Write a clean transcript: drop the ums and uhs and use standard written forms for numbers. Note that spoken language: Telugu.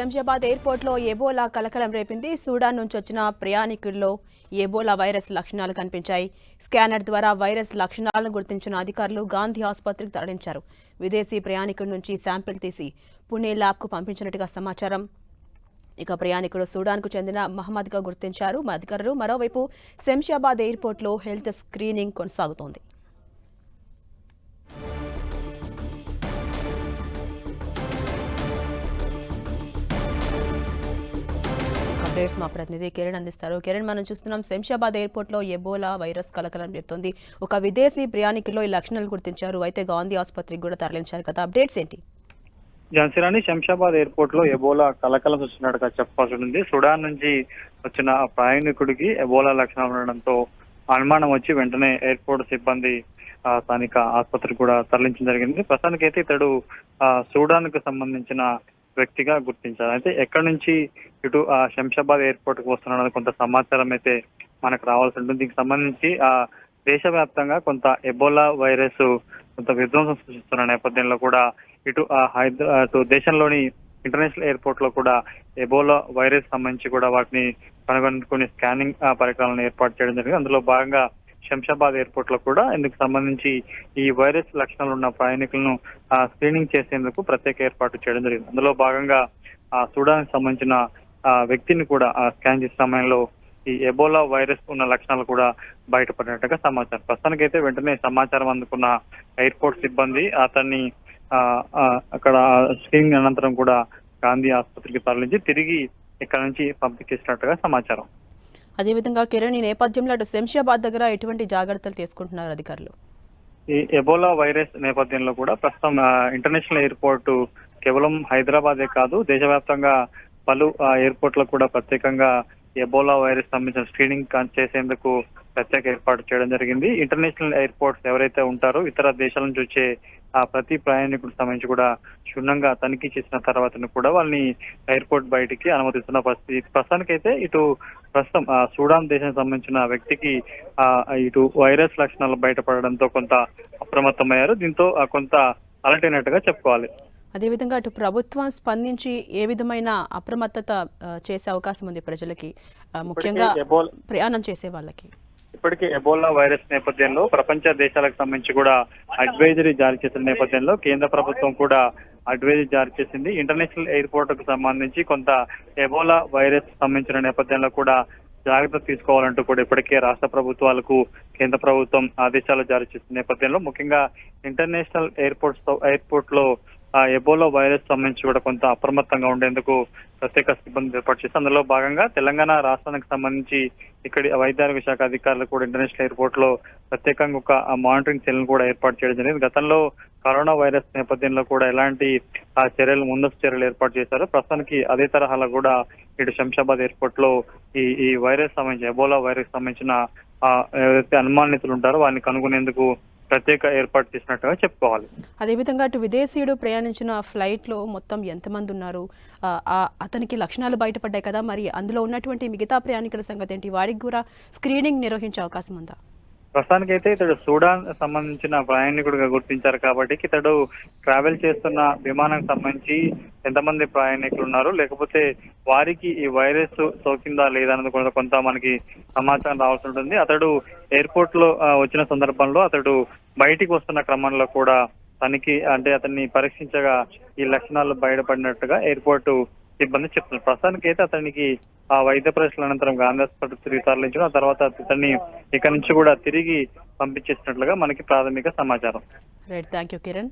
శంషాబాద్ ఎయిర్పోర్ట్లో ఎబోలా కలకలం రేపింది. సూడాన్ నుంచి వచ్చిన ప్రయాణికుల్లో ఎబోలా వైరస్ లక్షణాలు కనిపించాయి. స్కానర్ ద్వారా వైరస్ లక్షణాలను గుర్తించిన అధికారులు గాంధీ ఆసుపత్రికి తరలించారు. విదేశీ ప్రయాణికుడి నుంచి శాంపిల్ తీసి పుణే ల్యాబ్కు పంపించినట్టుగా సమాచారం. ఇక ప్రయాణికుడు సూడాన్కు చెందిన మహమ్మద్గా గుర్తించారు అధికారులు. మరోవైపు శంషాబాద్ ఎయిర్పోర్ట్లో హెల్త్ స్క్రీనింగ్ కొనసాగుతోంది. అప్డేట్స్ మా ప్రతినిధి కిరణ్ అందిస్తారు. కిరణ్, మనం చూస్తున్నాం శంషాబాద్ ఎయిర్పోర్ట్లో ఎబోలా వైరస్ కలకలం చెప్తోంది. ఒక విదేశీ ప్రయాణికుల్లో ఈ లక్షణాలు గుర్తించారు. అయితే గాంధీ ఆసుపత్రికి కూడా తరలించారు కదా, అప్డేట్స్ ఏంటి? ఝాన్సీరాణి, శంషాబాద్ ఎయిర్పోర్ట్ లో ఎబోలా కలకలం వచ్చినట్టుగా చెప్పాల్సి ఉంది. సుడాన్ నుంచి వచ్చిన ప్రయాణికుడికి ఎబోలా లక్షణాలు ఉండడంతో అనుమానం వచ్చి వెంటనే ఎయిర్పోర్ట్ సిబ్బంది స్థానిక ఆసుపత్రికి కూడా తరలించడం జరిగింది. ప్రస్తుతానికి అయితే ఇతడు సూడాన్ కు సంబంధించిన వ్యక్తిగా గుర్తించారు. అయితే ఎక్కడి నుంచి ఇటు శంషాబాద్ ఎయిర్పోర్ట్ కు వస్తున్నాడని కొంత సమాచారం అయితే మనకు రావాల్సి ఉంటుంది. దీనికి సంబంధించి దేశవ్యాప్తంగా కొంత ఎబోలా వైరస్ కొంత విధ్వంసం సృష్టిస్తున్న నేపథ్యంలో కూడా ఇటు దేశంలోని ఇంటర్నేషనల్ ఎయిర్పోర్ట్ లో కూడా ఎబోలా వైరస్ సంబంధించి కూడా వాటిని కనుగొని స్కానింగ్ పరికరాలను ఏర్పాటు చేయడం జరిగింది. అందులో భాగంగా శంషాబాద్ ఎయిర్పోర్ట్ లో కూడా ఇందుకు సంబంధించి ఈ వైరస్ లక్షణాలు ఉన్న ప్రయాణికులను స్క్రీనింగ్ చేసేందుకు ప్రత్యేక ఏర్పాటు చేయడం జరిగింది. అందులో భాగంగా సూడాన్ సంబంధించిన వ్యక్తిని కూడా స్కాన్ చేసే సమయంలో ఈ ఎబోలా వైరస్ ఉన్న లక్షణాలు కూడా బయటపడినట్టుగా సమాచారం. ప్రస్తుతానికైతే వెంటనే సమాచారం అందుకున్న ఎయిర్పోర్ట్ సిబ్బంది అతన్ని అక్కడ స్క్రీనింగ్ అనంతరం కూడా గాంధీ ఆసుపత్రికి తరలించి తిరిగి ఇక్కడ నుంచి పంపించేసినట్టుగా సమాచారం. అదేవిధంగా కిరణ్, ఈ నేపథ్యంలో అటు శంషాబాద్ దగ్గర ఎటువంటి జాగ్రత్తలు తీసుకుంటున్నారు అధికారులు? ఈ ఎబోలా వైరస్ నేపథ్యంలో కూడా ప్రస్తుతం ఇంటర్నేషనల్ ఎయిర్పోర్ట్ కేవలం హైదరాబాదే కాదు, దేశవ్యాప్తంగా పలు ఎయిర్పోర్ట్లకు కూడా ప్రత్యేకంగా ఎబోలా వైరస్ సంబంధించిన స్క్రీనింగ్ చేసేందుకు ప్రత్యేక ఏర్పాటు చేయడం జరిగింది. ఇంటర్నేషనల్ ఎయిర్పోర్ట్స్ ఎవరైతే ఉంటారో ఇతర దేశాల నుంచి వచ్చే ప్రతి ప్రయాణికుడికి సంబంధించి కూడా క్షుణ్ణంగా తనిఖీ చేసిన తర్వాత కూడా వాళ్ళని ఎయిర్పోర్ట్ బయటికి అనుమతిస్తున్న పరిస్థితి. ప్రస్తుతానికైతే ప్రస్తుతం సూడాన్ దేశానికి సంబంధించిన వ్యక్తికి ఇటు వైరస్ లక్షణాలు బయటపడడంతో కొంత అప్రమత్తమయ్యారు. దీంతో కొంత అలర్ట్ అయినట్టుగా చెప్పుకోవాలి. అదేవిధంగా అటు ప్రభుత్వం స్పందించి ఏ విధమైన అప్రమత్తత చేసే అవకాశం ఉంది ప్రజలకి, ముఖ్యంగా ప్రయాణం చేసే వాళ్ళకి? ఇప్పటికే ఎబోలా వైరస్ నేపథ్యంలో ప్రపంచ దేశాలకు సంబంధించి కూడా అడ్వైజరీ జారీ చేసిన నేపథ్యంలో కేంద్ర ప్రభుత్వం కూడా అడ్వైజరీ జారీ చేసింది. ఇంటర్నేషనల్ ఎయిర్పోర్ట్ కు సంబంధించి కొంత ఎబోలా వైరస్ సంబంధించిన నేపథ్యంలో కూడా జాగ్రత్త తీసుకోవాలంటూ కూడా ఇప్పటికే రాష్ట్ర ప్రభుత్వాలకు కేంద్ర ప్రభుత్వం ఆదేశాలు జారీ చేసిన నేపథ్యంలో ముఖ్యంగా ఇంటర్నేషనల్ ఎయిర్పోర్ట్ లో ఎబోలా వైరస్ సంబంధించి కూడా కొంత అప్రమత్తంగా ఉండేందుకు ప్రత్యేక సిబ్బంది ఏర్పాటు చేసి అందులో భాగంగా తెలంగాణ రాష్ట్రానికి సంబంధించి ఇక్కడి వైద్యారోగ్య శాఖ అధికారులు కూడా ఇంటర్నేషనల్ ఎయిర్పోర్ట్ లో ప్రత్యేకంగా ఒక మానిటరింగ్ సెల్ కూడా ఏర్పాటు చేయడం జరిగింది. గతంలో కరోనా వైరస్ నేపథ్యంలో కూడా ఎలాంటి ముందస్తు చర్యలు ఏర్పాటు చేశారో ప్రస్తుతానికి అదే తరహాలో కూడా ఇటు శంషాబాద్ ఎయిర్పోర్ట్ లో ఈ వైరస్ సంబంధించి ఎబోలా వైరస్ సంబంధించిన ఎవరైతే అనుమానితులు ఉంటారో వారిని కనుగొనేందుకు ప్రత్యేక ఏర్పాటు చేసినట్టుగా చెప్పుకోవాలి. అదేవిధంగా అటు విదేశీయుడు ప్రయాణించిన ఫ్లైట్ లో మొత్తం ఎంతమంది ఉన్నారు? అతనికి లక్షణాలు బయటపడ్డాయి కదా, మరి అందులో ఉన్నటువంటి మిగతా ప్రయాణికుల సంగతి ఏంటి? వారికి కూడా స్క్రీనింగ్ నిర్వహించే అవకాశం ఉందా? ప్రస్తుతానికైతే ఇతడు సూడాన్ సంబంధించిన ప్రయాణికుడిగా గుర్తించారు కాబట్టి ఇతడు ట్రావెల్ చేస్తున్న విమానానికి సంబంధించి ఎంతమంది ప్రయాణికులు ఉన్నారు, లేకపోతే వారికి ఈ వైరస్ సోకిందా లేదా అన్నది కూడా కొంత మనకి సమాచారం రావాల్సి ఉంటుంది. అతడు ఎయిర్పోర్ట్ లో వచ్చిన సందర్భంలో అతడు బయటికి వస్తున్న క్రమంలో కూడా తనకి అతన్ని పరీక్షించగా ఈ లక్షణాలు బయటపడినట్టుగా ఎయిర్పోర్ట్ సిబ్బంది చెప్తున్నారు. ప్రస్తుతానికి అయితే అతనికి వైద్య పరీక్షల అనంతరం గాంధీ ఆసుపత్రికి తిరిగి తరలించడం, ఆ తర్వాత అతన్ని ఇక్కడ నుంచి కూడా తిరిగి పంపించేసినట్లుగా మనకి ప్రాథమిక సమాచారం. Right, thank you Kiran.